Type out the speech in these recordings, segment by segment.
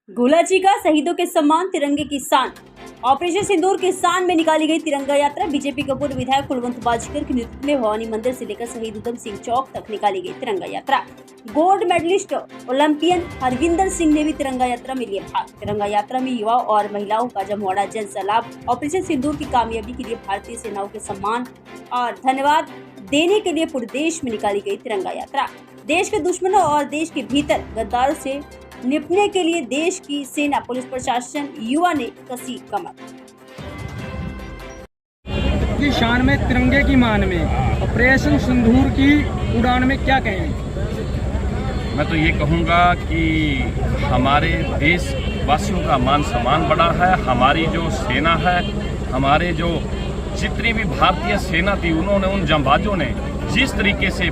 गोलाची का शहीदों के सम्मान तिरंगे की शान। ऑपरेशन सिंदूर के शान में निकाली गई तिरंगा यात्रा। बीजेपी के पूर्व विधायक कुलवंत बाजीकर के नेतृत्व में भवानी मंदिर से लेकर शहीद उधम सिंह चौक तक निकाली गई तिरंगा यात्रा। Gold medallist Olympian Harvinder Singh ने भी तिरंगा यात्रा में लिया भाग। तिरंगा यात्रा में युवाओं और महिलाओं का जमवाड़ा जन सैलाब। ऑपरेशन सिंदूर की कामयाबी के लिए भारतीय सेनाओं के सम्मान और धन्यवाद देने के लिए पूरे देश में निकाली गई तिरंगा यात्रा। देश के दुश्मनों और देश के भीतर गद्दारों से निपटने के लिए देश की सेना, पुलिस प्रशासन, युवा ने कसी कमर। की शान में, तिरंगे की मान में, ऑपरेशन सिंदूर की उड़ान में क्या कहेंगे? मैं तो ये कहूँगा कि हमारे देश वासियों का मान सम्मान बढ़ा है। हमारी जो सेना है, हमारे जो जितनी भी भारतीय सेना थी, उन्होंने, उन जांबाजों ने जिस तरीके से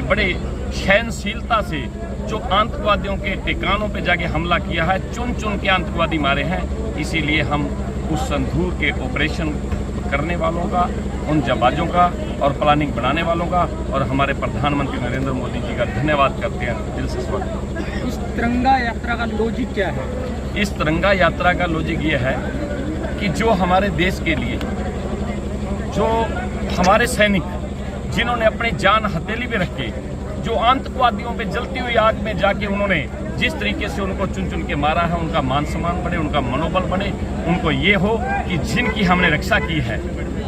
बड़े सहनशीलता से जो आतंकवादियों के ठिकानों पे जाके हमला किया है, चुन चुन के आतंकवादी मारे हैं। इसीलिए हम उस सिंदूर के ऑपरेशन करने वालों का, उन जांबाजों का और प्लानिंग बनाने वालों का और हमारे प्रधानमंत्री नरेंद्र मोदी जी का धन्यवाद करते हैं दिल से स्वागत। इस तिरंगा यात्रा का लॉजिक क्या है? इस तिरंगा यात्रा का लॉजिक ये है कि जो हमारे देश के लिए, जो हमारे सैनिक जिन्होंने अपनी जान हथेली पे रख के, जो आतंकवादियों पे जलती हुई आग में जाके उन्होंने जिस तरीके से उनको चुन चुन के मारा है, उनका मान सम्मान बढ़े, उनका मनोबल बढ़े। उनको ये हो कि जिनकी हमने रक्षा की है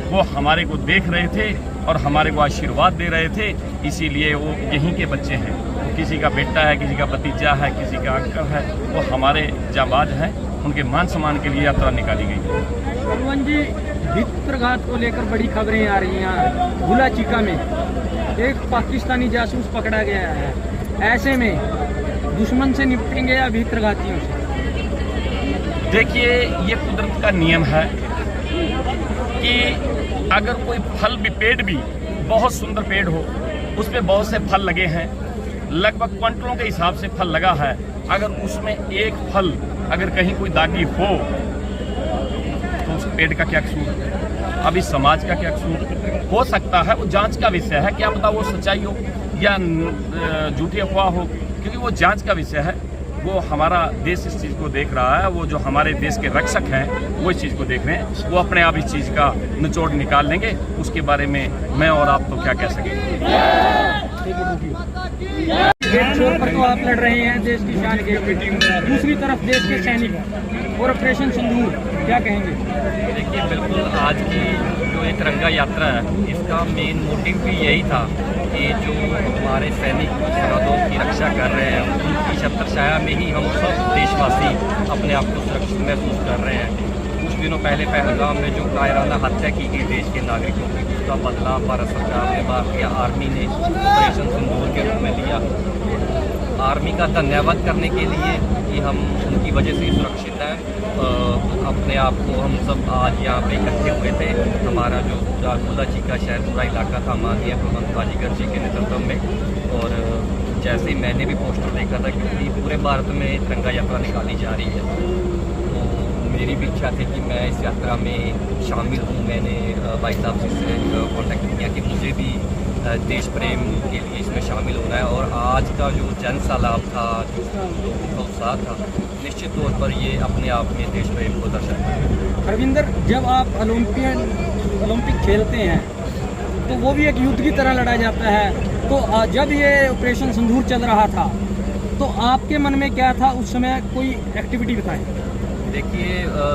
वो हमारे को देख रहे थे और हमारे को आशीर्वाद दे रहे थे। इसीलिए वो यहीं के बच्चे हैं। किसी का बेटा है, किसी का भतीजा है, किसी का अंकल है, वो हमारे जाबाज हैं। उनके मान सम्मान के लिए यात्रा निकाली गई। कुलवंत जी, भित्रघात को लेकर बड़ी खबरें आ रही हैं। गोलाचिका में एक पाकिस्तानी जासूस पकड़ा गया है। ऐसे में दुश्मन से निपटेंगे या भित्रघातियों से? देखिए, ये कुदरत का नियम है कि अगर कोई फल भी, पेड़ भी बहुत सुंदर पेड़ हो, उसमें बहुत से फल लगे हैं, लगभग क्विंटलों के हिसाब से फल लगा है, अगर उसमें एक फल अगर कहीं कोई दागी हो तो उस पेड़ का क्या कसूर? अब इस समाज का क्या कसूर? हो सकता है वो जांच का विषय है, क्या पता वो सच्चाई हो या झूठी अफवाह हो, क्योंकि वो जांच का विषय है। वो हमारा देश इस चीज़ को देख रहा है, वो जो हमारे देश के रक्षक हैं वो इस चीज़ को देख रहे हैं। वो अपने आप इस चीज़ का निचोड़ निकाल लेंगे। उसके बारे में मैं और आप तो क्या कह सकेंगे। एक छोर पर तो आप लड़ रहे हैं देश की शान के, दूसरी तरफ देश के सैनिक और ऑपरेशन सिंदूर, क्या कहेंगे? देखिए, बिल्कुल आज की जो ये तिरंगा यात्रा है, इसका मेन मोटिव भी यही था कि जो हमारे सैनिक सरहदों की रक्षा कर रहे हैं, उनकी छत्रछाया में ही हम सब देशवासी अपने आप को सुरक्षित महसूस कर रहे हैं। कुछ दिनों पहले पहलगाम में जो कायराना हत्या की गई देश के नागरिकों की, उसका बदला भारत सरकार ने, भारतीय आर्मी ने ऑपरेशन सिंदूर के रूप में लिया। आर्मी का धन्यवाद करने के लिए कि हम उनकी वजह से सुरक्षित हैं। अपने आप को हम सब आज यहाँ पे इकट्ठे हुए थे। हमारा जो पूरा गोलाची का शहर, पूरा इलाका था माननीय कुलवंत बाजीकर जी के नेतृत्व में। और जैसे ही मैंने भी पोस्टर देखा था, क्योंकि पूरे भारत में तिरंगा यात्रा निकाली जा रही है, तो मेरी भी इच्छा थी कि मैं इस यात्रा में शामिल हूँ। मैंने भाई साहब से कॉन्टैक्ट किया कि मुझे भी देश प्रेम के लिए इसमें शामिल होना है। और आज का जो जन सैलाब था, जो लोगों का उत्साह था, निश्चित तौर पर ये अपने आप में देश प्रेम को दर्शाता है। हरविंदर, जब आप ओलंपिक खेलते हैं तो वो भी एक युद्ध की तरह लड़ा जाता है। तो जब ये ऑपरेशन सिंदूर चल रहा था तो आपके मन में क्या था उस समय? कोई एक्टिविटी बताएं। देखिए,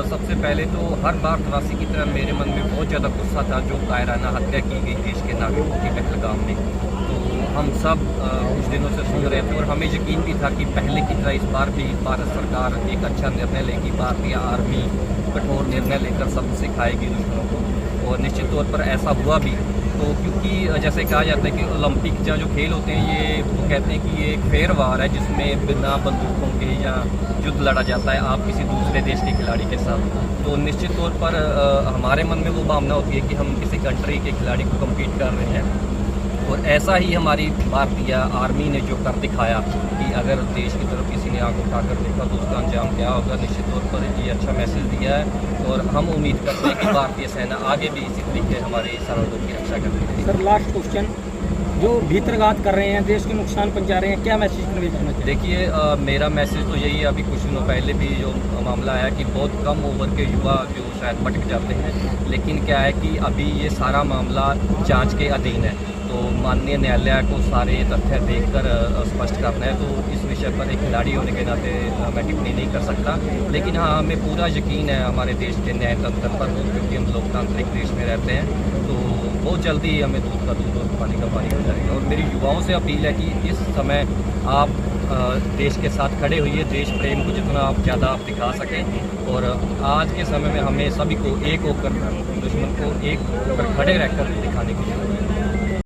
सबसे पहले तो हर भारतवासी की तरह मेरे मन में बहुत ज़्यादा गुस्सा था जो कायराना हत्या की गई देश के नागरिकों की पहलगाम में। तो हम सब कुछ दिनों से सुन रहे थे और हमें यकीन भी था कि पहले की तरह इस बार भी भारत सरकार एक अच्छा निर्णय लेगी। भारतीय आर्मी कठोर निर्णय लेकर सब सिखाएगी दुश्मनों को, और निश्चित तौर पर ऐसा हुआ भी। तो क्योंकि जैसे कहा जाता है कि ओलंपिक जो खेल होते हैं, ये तो कहते हैं कि ये एक फेयर वार है जिसमें बिना बंदूकों के या युद्ध लड़ा जाता है आप किसी दूसरे देश के खिलाड़ी के साथ। तो निश्चित तौर पर हमारे मन में वो भावना होती है कि हम किसी कंट्री के खिलाड़ी को कम्पीट कर रहे हैं। और ऐसा ही हमारी भारतीय आर्मी ने जो कर दिखाया कि अगर देश की तरफ किसी ने आंख उठाकर देखा तो उसका अंजाम क्या होगा। निश्चित तौर पर ये अच्छा मैसेज दिया है और हम उम्मीद करते हैं कि भारतीय सेना आगे भी इसी तरीके हमारे सरहदों की रक्षा करेगी। सर, लास्ट क्वेश्चन, जो भीतरघात कर रहे हैं, देश को नुकसान पहुंचा रहे हैं, क्या मैसेज कन्वे करना चाहिए? देखिए मेरा मैसेज तो यही है, अभी कुछ दिनों पहले भी जो मामला आया कि बहुत कम उम्र के युवा जो शायद भटक जाते हैं, लेकिन क्या है कि अभी ये सारा मामला जांच के अधीन है, तो माननीय न्यायालय को सारे तथ्य देखकर स्पष्ट करना है। तो इस विषय पर एक खिलाड़ी होने के नाते मैं टिप्पणी नहीं कर सकता, लेकिन हाँ, हमें पूरा यकीन है हमारे देश के न्यायतंत्र पर, क्योंकि हम लोकतांत्रिक देश में रहते हैं। तो बहुत जल्दी ही हमें दूध का दूध और पानी का पानी हो जाएगा। और मेरी युवाओं से अपील है कि इस समय आप देश के साथ खड़े होइए, देश प्रेम को जितना आप ज़्यादा आप दिखा सकें। और आज के समय में हमें सभी को एक होकर, दुश्मन को एक होकर खड़े रहकर दिखाने की जरूरत है।